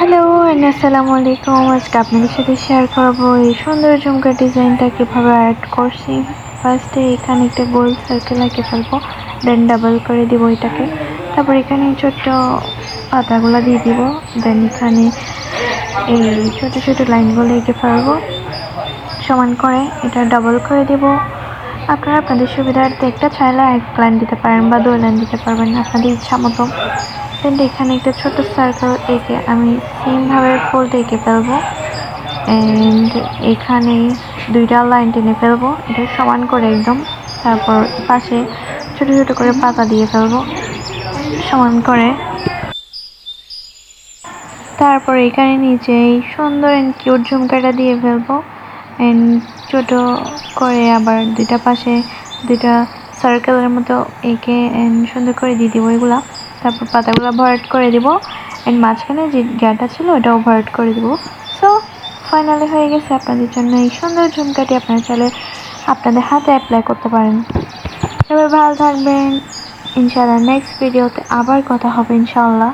Hello আসসালামু আলাইকুম। আজকে আপনাদের সাথে শেয়ার করব এই সুন্দর ঝুমকা ডিজাইনটা কিভাবে অ্যাড করছি। ফার্স্টে এখানে একটা গোল সার্কেল এঁকে ফেলবো, দেন ডাবল করে দিব এটাকে। তারপর এখানে ছোট্ট পাতাগুলো দিয়ে দিব, দেন এখানে এই ছোট ছোট লাইনগুলো এঁকে ফেলবো সমান করে, এটা ডাবল করে দিব। আপনারা আপনাদের সুবিধার্থে একটা চাইলে এক লাইন দিতে পারেন বা 2 লাইন দিতে পারবেন আপনাদের ইচ্ছা মতো। দেন এখানে একটা ছোট সার্কেল এঁকে আমি সেমভাবে ফুলটা এঁকে ফেলবো, অ্যান্ড এখানে 2টা লাইন টেনে ফেলবো, এটা সমান করে একদম। তারপর পাশে ছোট ছোট করে পাতা দিয়ে ফেলবো সমান করে। তারপর এখানে নিচে এই সুন্দর অ্যান্ড কিউট ঝুমকাটা দিয়ে ফেলবো, অ্যান্ড ছোট করে আবার 2টা পাশে 2টা সার্কেলের মতো এঁকে অ্যান্ড সুন্দর করে দিয়ে দিব এগুলা। তারপর পাতাগুলো ভরাট করে দিব, অ্যান্ড মাঝখানে যে গ্যাটা ছিল ওটাও ভরাট করে দিব। সো ফাইনালি হয়ে গেছে আপনাদের জন্য এই সুন্দর ঝুমকাটি। আপনারা চাইলে আপনাদের হাতে অ্যাপ্লাই করতে পারেন। এবার ভালো থাকবেন, ইনশাআল্লাহ নেক্সট ভিডিওতে আবার কথা হবে ইনশাআল্লাহ।